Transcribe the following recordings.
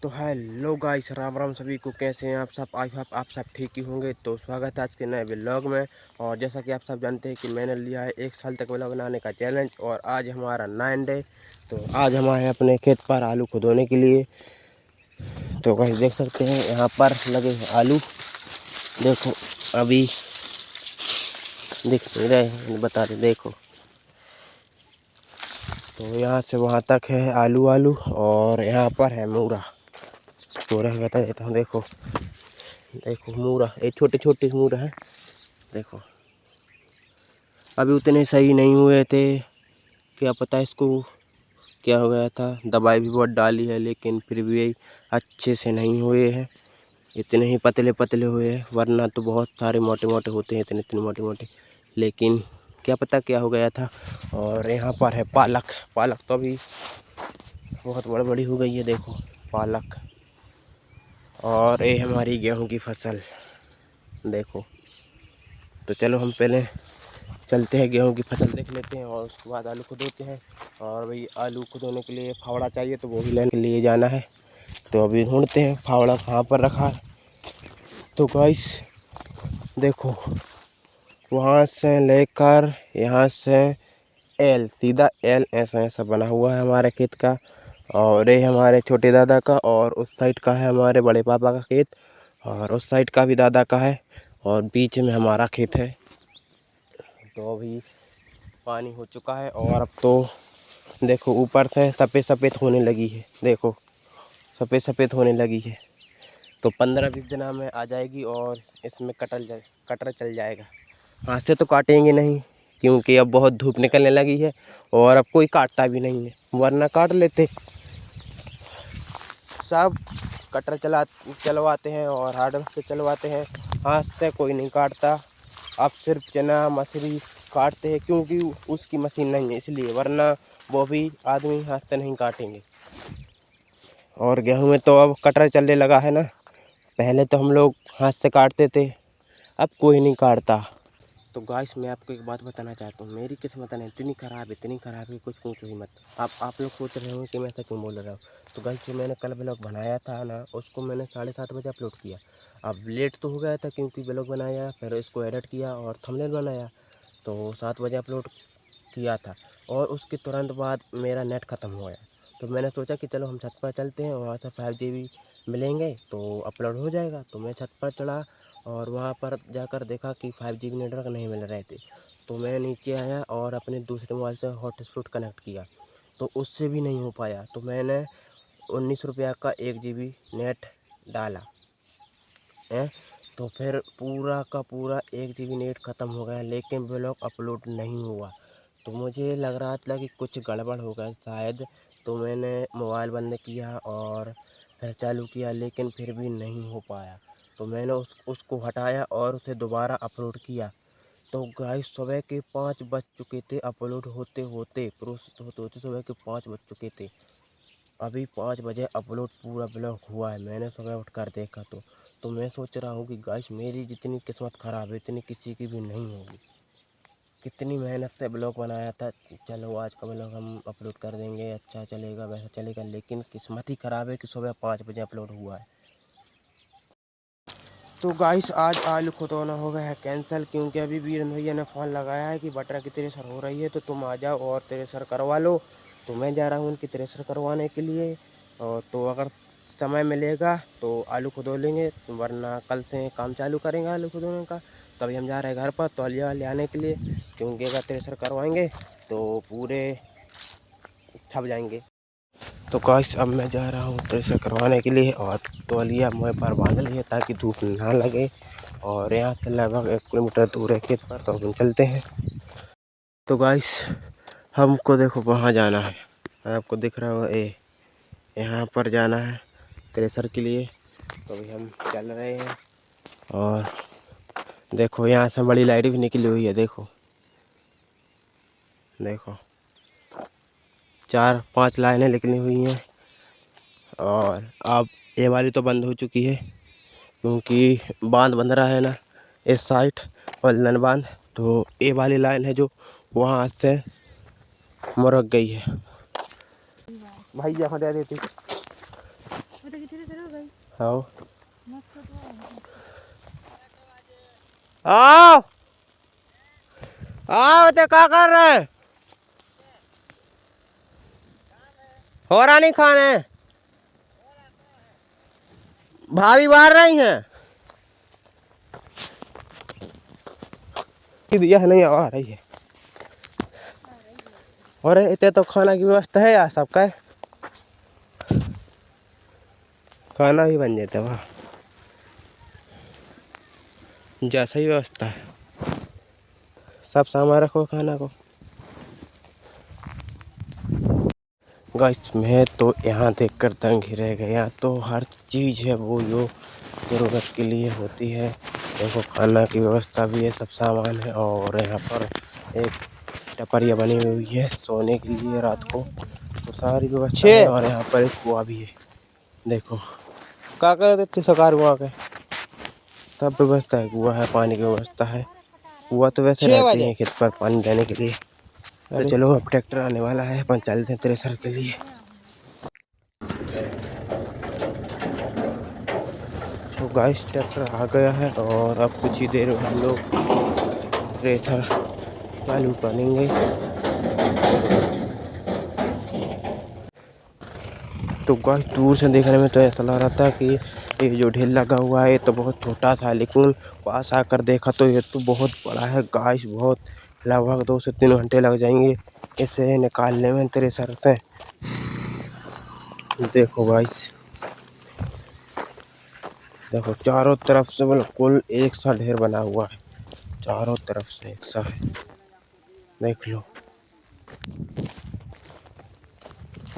तो hello guys, Ram Ram सभी को। कैसे हैं आप सब? आई होप आप सब ठीक ही होंगे। तो स्वागत है आज के नए व्लॉग में। और जैसा कि आप सब जानते हैं कि मैंने लिया है 1 साल तक व्लॉग बनाने का चैलेंज, और आज हमारा 9 डे। तो आज हम आए हैं अपने खेत पर आलू खुदोने के लिए। तो गाइस देख सकते हैं यहाँ पर लगे हैं आलू। देखो अभी दिख नहीं रहे, बता रहे देखो। तो यहाँ से वहाँ तक है आलू आलू, और यहाँ पर है मूरा। मूरा बता देता हूँ। देखो देखो मूरा, ये छोटे छोटे मूरा है। देखो अभी उतने सही नहीं हुए थे, क्या पता इसको क्या हो गया था। दवाई भी बहुत डाली है लेकिन फिर भी अच्छे से नहीं हुए हैं। इतने ही पतले पतले हुए हैं, वरना तो बहुत सारे मोटे मोटे होते हैं, इतने इतने मोटे मोटे। लेकिन क्या पता क्या हो गया था। और यहाँ पर है पालक। पालक तो अभी बहुत बड़ी बड़ी हो गई है। देखो पालक। और ये हमारी गेहूं की फसल। देखो तो चलो हम पहले चलते हैं, गेहूं की फसल देख लेते हैं और उसके बाद आलू खुदोते हैं। और भाई आलू खुदोने के लिए फावड़ा चाहिए, तो वो भी लेने के लिए जाना है। तो अभी ढूंढते हैं फावड़ा कहाँ पर रखा है। तो गाइस देखो, वहाँ से लेकर यहाँ से एल, सीधा एल ऐसा ऐसा बना हुआ है हमारे खेत का। और ये हमारे छोटे दादा का, और उस साइड का है हमारे बड़े पापा का खेत, और उस साइड का भी दादा का है, और बीच में हमारा खेत है। तो अभी पानी हो चुका है, और अब तो देखो ऊपर से सफ़ेद सफ़ेद होने लगी है। देखो सफ़ेद सफ़ेद होने लगी है। तो 15-20 दिन में आ जाएगी, और इसमें कटर चल जाएगा। हाथ से तो काटेंगे नहीं, क्योंकि अब बहुत धूप निकलने लगी है, और अब कोई काटता भी नहीं है, वरना काट लेते। सब कटर चलवाते हैं और हार्डवेयर से चलवाते हैं, हाथ से कोई नहीं काटता। अब सिर्फ चना मसूरी काटते हैं, क्योंकि उसकी मशीन नहीं है इसलिए, वरना वो भी आदमी हाथ से नहीं काटेंगे। और गेहूं में तो अब कटर चलने लगा है ना। पहले तो हम लोग हाथ से काटते थे, अब कोई नहीं काटता। तो गाइस मैं आपको एक बात बताना चाहता हूँ, मेरी किस्मत है इतनी ख़राब है, कुछ पूछो ही मत। आप लोग सोच रहे होंगे कि मैं ऐसा क्यों बोल रहा हूँ। तो गाइस जो मैंने कल ब्लॉग बनाया था ना, उसको मैंने 7:30 बजे अपलोड किया। अब लेट तो हो गया था, क्योंकि ब्लॉग बनाया, फिर इसको एडिट किया और थंबनेल बनाया। तो 7 बजे अपलोड किया था, और उसके तुरंत बाद मेरा नेट ख़त्म हो गया। तो मैंने सोचा कि चलो हम छत पर चलते हैं, वहाँ से 5 GB मिलेंगे तो अपलोड हो जाएगा। तो मैं छत पर चढ़ा, और वहाँ पर जाकर देखा कि 5 GB नेटवर्क नहीं मिल रहे थे। तो मैं नीचे आया और अपने दूसरे मोबाइल से हॉटस्पॉट कनेक्ट किया, तो उससे भी नहीं हो पाया। तो मैंने 19 रुपया का 1 GB नेट डाला है। तो फिर पूरा का पूरा 1 GB नेट ख़त्म हो गया, लेकिन ब्लॉग अपलोड नहीं हुआ। तो मुझे लग रहा था कि कुछ गड़बड़ हो गया शायद। तो मैंने मोबाइल बंद किया और फिर चालू किया, लेकिन फिर भी नहीं हो पाया। तो मैंने उसको हटाया और उसे दोबारा अपलोड किया। तो गाइस सुबह के 5 बज चुके थे, अपलोड होते होते प्रोसेस होते होते सुबह के 5 बज चुके थे। अभी 5 बजे अपलोड पूरा ब्लॉग हुआ है। मैंने सुबह उठकर देखा तो मैं सोच रहा हूँ कि गाइस मेरी जितनी किस्मत ख़राब है इतनी किसी की भी नहीं होगी। कितनी मेहनत से ब्लॉग बनाया था, चलो आज का ब्लॉग हम अपलोड कर देंगे, अच्छा चलेगा वैसा चलेगा, लेकिन किस्मत ही ख़राब है कि सुबह 5 बजे अपलोड हुआ है। तो गाइस आज आलू खुदोना हो गया है कैंसिल, क्योंकि अभी वीरेंद्र भैया ने फ़ोन लगाया है कि बटरा की थ्रेसर हो रही है, तो तुम आ जाओ और थ्रेसर करवा लो। तो मैं जा रहा हूँ उनकी थ्रेसर करवाने के लिए। और तो अगर समय मिलेगा तो आलू खुदो लेंगे, वरना कल से काम चालू करेंगे आलू खुदोने का। तो अभी हम जा रहे हैं घर पर तौलिया ले आने के लिए, क्योंकि अगर थ्रेसर करवाएंगे तो पूरे छप जाएंगे। तो गाइस अब मैं जा रहा हूँ थ्रेसर करवाने के लिए, और तौलिया मुँह पर बांध लिया ताकि धूप ना लगे। और यहाँ से लगभग 1 किलोमीटर दूर है खेत पर, तो हम चलते हैं। तो गाइस हमको देखो वहाँ जाना है, आपको दिख रहा होगा यहाँ पर जाना है थ्रेसर के लिए। तो अभी हम चल रहे हैं, और देखो यहाँ से बड़ी लाइट भी निकली हुई है। देखो देखो 4-5 लाइनें निकली हुई हैं। और अब ये वाली तो बंद हो चुकी है, क्योंकि बांध बंध रहा है ना इस साइड, वल्लन बांध। तो ये वाली लाइन है जो वहाँ से मुरक गई है। भैया दे देती आओ आओ आओ, तो क्या कर रहे हैं? हो रहा नहीं खाने, भाभी बाहर रही हैं। यह नहीं आ रही है। और इतने तो खाना की व्यवस्था है यार सबका, खाना भी बन जाता है वहाँ, जैसा ही व्यवस्था है। सब सामान रखो खाना को। गाइस मैं तो यहाँ देखकर दंग ही रह गया। तो हर चीज़ है वो जो ज़रूरत के लिए होती है। देखो खाना की व्यवस्था भी है, सब सामान है। और यहाँ पर एक टपरिया बनी हुई है सोने के लिए रात को, तो सारी व्यवस्था है। और यहाँ पर एक कुआं भी है। देखो क्या कर देते सरकार कुआं के, सब व्यवस्था है। कुआं है, पानी की व्यवस्था है। कुआं तो वैसे रहते हैं खेत पर पानी देने के लिए। तो चलो अब ट्रैक्टर आने वाला है, अपन चलते हैं थ्रेसर के लिए। तो गाइस ट्रैक्टर आ गया है और अब कुछ ही देर में हम लोग थ्रेसर चालू करेंगे। तो गाइस दूर से देखने में तो ऐसा लग रहा था कि ये जो ढेल लगा हुआ है ये तो बहुत छोटा सा है, लेकिन पास आकर देखा तो ये तो बहुत बड़ा है गाइस। बहुत लगभग 2 से 3 घंटे लग जाएंगे इसे निकालने में थ्रेसर से। देखो गाइस, देखो चारों तरफ से बिल्कुल एक सा ढेर बना हुआ है, चारों तरफ से एक सा है। देख लो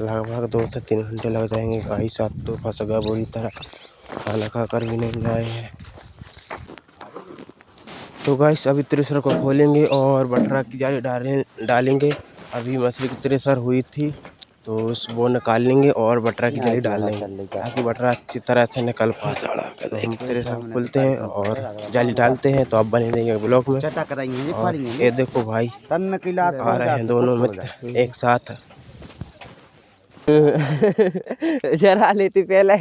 लगभग 2 से 3 घंटे लग जाएंगे गाइस। अब तो फंस गया बुरी तरह, खाना खा कर भी नहीं आए हैं। तो गाइस अभी थ्रेसर को खोलेंगे और बटरा की जाली डालेंगे। अभी मछली की थ्रेसर हुई थी तो वो निकाल लेंगे और बटरा की जाली डाल लेंगे ताकि बटरा अच्छी तरह से निकल पाए। तो हम थ्रेसर को खोलते हैं और जाली डालते हैं। तो आप बने रहिए ब्लॉक में। और ये देखो भाई आ रहे हैं दोनों मित्र एक साथ। जरा लेती पहले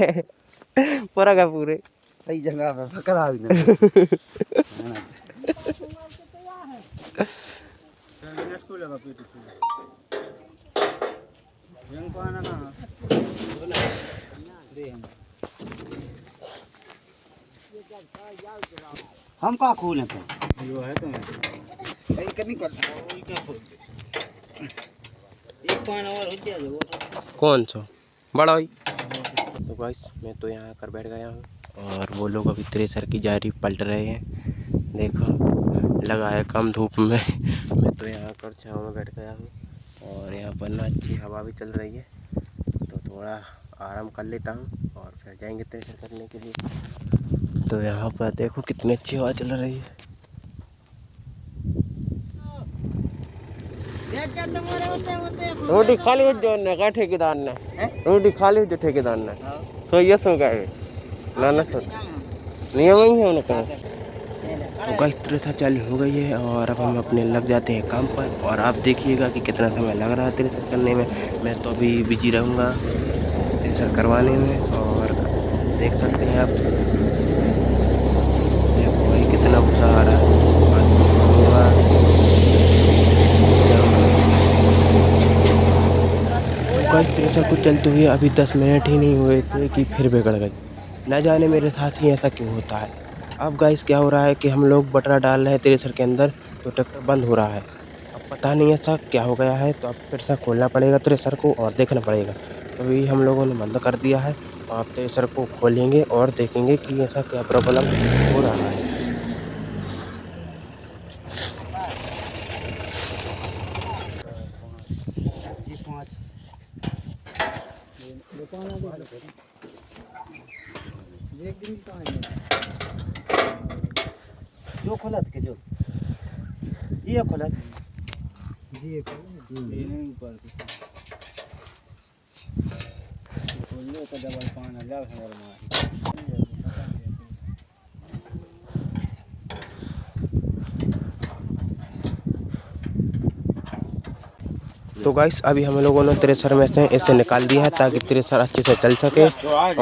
पूरा का पूरे सही जगह पे पकड़ा भी हम कहाँ खोले थे जो है तो कभी कर एक पान और हो जाए। कौन सा बड़ा भाई? तो गाइस मैं तो यहाँ आकर बैठ गया हूँ और वो लोग अभी थ्रेसर की जारी पलट रहे हैं। देखो लगा है कम धूप में, मैं तो यहाँ आकर छाँव में बैठ गया हूँ। और यहाँ पर ना अच्छी हवा भी चल रही है, तो थोड़ा आराम कर लेता हूँ और फिर जाएंगे थ्रेसर करने के लिए। तो यहाँ पर देखो कितनी अच्छी हवा चल रही है। रोटी खाली हो जो ने का ठेकेदार ने, रोटी खाली हो जो ठेकेदार ने सो ये सो गए ना ना सो नियम ही है उनका। तो गाइस थ्रेसर चालू हो गई है और अब हम अपने लग जाते हैं काम पर। और आप देखिएगा कि कितना समय लग रहा है थ्रेसर करने में। मैं तो अभी बिजी रहूँगा थ्रेसर करवाने में। और देख सकते हैं आप, देखो भाई कितना गुस्सा आ रहा है। गाइस थ्रेसर को चलते हुए अभी 10 मिनट ही नहीं हुए थे कि फिर बिगड़ गई। न जाने मेरे साथ ही ऐसा क्यों होता है। अब गाइस क्या हो रहा है कि हम लोग बटरा डाल रहे हैं थ्रेसर के अंदर तो ट्रैक्टर बंद हो रहा है। अब पता नहीं ऐसा क्या हो गया है, तो अब फिर से खोलना पड़ेगा थ्रेसर को और देखना पड़ेगा। तो अभी हम लोगों ने बंद कर दिया है। तो आप थ्रेसर को खोलेंगे और देखेंगे कि ऐसा क्या प्रॉब्लम हो रहा है। जो खोलत के जो जी खोलत जी ऊपर खोलने का डबल पान अलग है और तो गाइस अभी हम लोगों ने थ्रेसर में से इसे निकाल दिया है ताकि थ्रेसर अच्छे से चल सके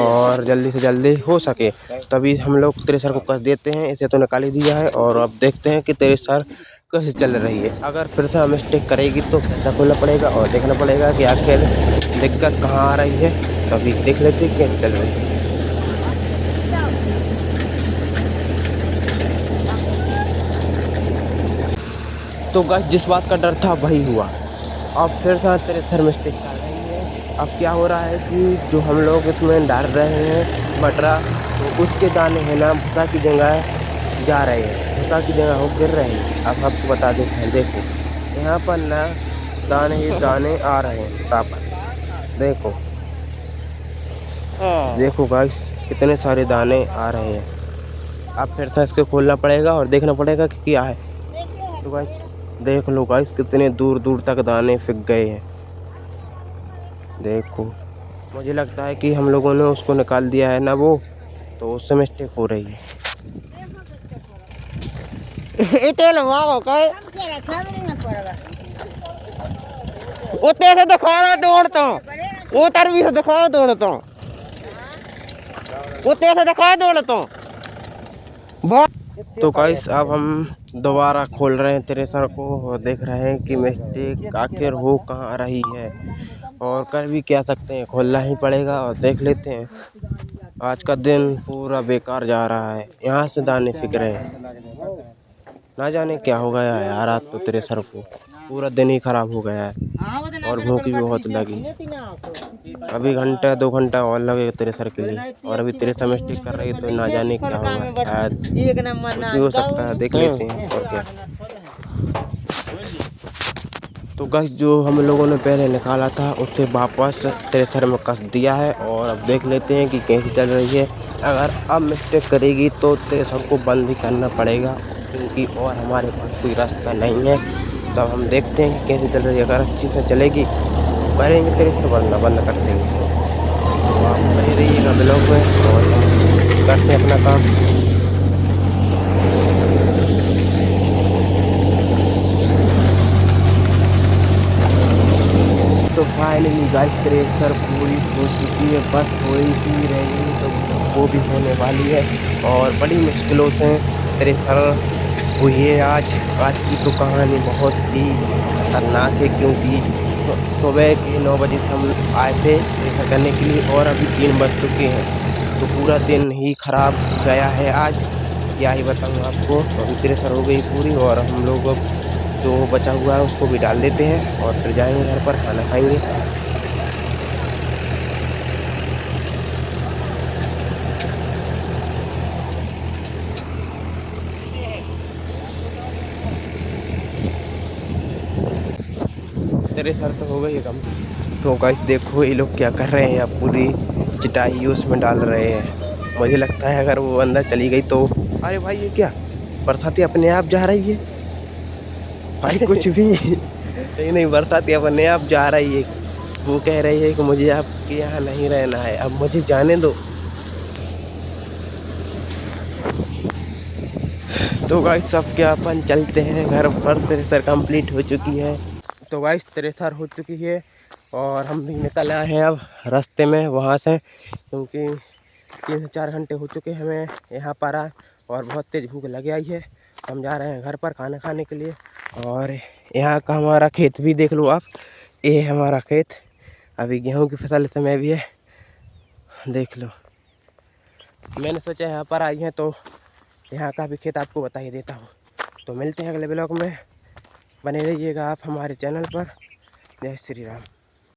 और जल्दी से जल्दी हो सके। तभी हम लोग थ्रेसर को कस देते हैं। इसे तो निकाल ही दिया है और अब देखते हैं कि थ्रेसर कैसे चल रही है। अगर फिर से मिस्टेक करेगी तो फिर से खोलना पड़ेगा और देखना पड़ेगा कि आखिर दिक्कत कहाँ आ रही है। तभी देख लेते हैं कैसे चल रही है। तो गाइस जिस बात का डर था वही हुआ। अब फिर से थ्रेसर मिस्टेक कर रही है। अब क्या हो रहा है कि जो हम लोग इसमें डाल रहे हैं मटरा, तो उसके दाने हैं ना भूसा की जगह जा रहे हैं, भूसा की जगह हो गिर रहे हैं। अब आपको बता देते हैं, देखो यहाँ पर ना दाने ही दाने आ रहे हैं भूसा पर। देखो देखो गाइस कितने सारे दाने आ रहे हैं। अब फिर से इसको खोलना पड़ेगा और देखना पड़ेगा कि क्या है। तो गाइस देख लो गाइस कितने दूर दूर तक दाने फिक गए हैं। देखो मुझे लगता है कि हम लोगों ने उसको निकाल दिया है ना वो, तो उससे मिस्टेक हो रही है। तो गाइस अब हम दोबारा खोल रहे हैं थ्रेसर को और देख रहे हैं कि मिस्टेक आखिर हो कहाँ रही है और कर भी क्या सकते हैं, खोलना ही पड़ेगा और देख लेते हैं। आज का दिन पूरा बेकार जा रहा है, यहाँ से दाने फिक रहे हैं। ना जाने क्या हो गया है यार, आज तो थ्रेसर को पूरा दिन ही खराब हो गया है और भूख भी बहुत लगी। अभी घंटा 2 घंटा और लगेगा थ्रेसर के लिए और अभी थ्रेसर मिस्टेक कर रही है तो ना जाने क्या होगा, शायद कुछ भी हो सकता है। देख लेते हैं और क्या। तो गाइस जो हम लोगों ने पहले निकाला था उससे वापस थ्रेसर में कस दिया है और अब देख लेते हैं कि कैसी चल रही है। अगर अब मिस्टेक करेगी तो थ्रेसर को बंद ही करना पड़ेगा, क्योंकि और हमारे पास कोई रास्ता नहीं है। तब हम देखते हैं कि कैसे चल रही है। अगर अच्छी से चलेगी करेंगे थ्रेसर, वरना बंद कर देंगे। तो आप बने रहिएगा ब्लॉग में और हम करते हैं अपना काम। तो फाइनली गाइस थ्रेसर पूरी हो चुकी है, बस थोड़ी सी रह गई तो वो भी होने वाली है। और बड़ी मुश्किलों से थ्रेसर हुई है आज की तो कहानी बहुत ही खतरनाक है, क्योंकि सुबह के 9 बजे से हम आए थे थ्रेसर करने के लिए और अभी 3 बज चुके हैं। तो पूरा दिन ही खराब गया है आज, क्या ही बताऊँ आपको। अभी थ्रेसर हो गई पूरी और हम लोग जो बचा हुआ है उसको भी डाल देते हैं और फिर जाएंगे घर पर, खाना खाएंगे। थ्रेसर तो हो गई है कम। तो गाइस देखो ये लोग क्या कर रहे हैं, अब पूरी चिटाई उसमें डाल रहे हैं। मुझे लगता है अगर वो अंदर चली गई तो, अरे भाई ये क्या बरसाती अपने आप जा रही है भाई, कुछ भी नहीं बरसाती अपने आप जा रही है। वो कह रही है कि मुझे आपके यहाँ नहीं रहना है, अब मुझे जाने दो। तो गाइस सब क्या अपन चलते हैं घर पर, थ्रेसर कंप्लीट हो चुकी है। तो गाइस थ्रेसर हो चुकी है और हम भी निकल आए हैं अब रास्ते में वहाँ से, क्योंकि 3 से 4 घंटे हो चुके हैं हमें यहाँ पर आए और बहुत तेज़ भूख लग आई है। हम जा रहे हैं घर पर खाना खाने के लिए। और यहाँ का हमारा खेत भी देख लो आप, ये है हमारा खेत। अभी गेहूं की फसल समय भी है, देख लो। मैंने सोचा यहाँ पर आई हैं तो यहाँ का भी खेत आपको बता ही देता हूँ। तो मिलते हैं अगले ब्लॉग में, बने रहिएगा आप हमारे चैनल पर। जय श्री राम।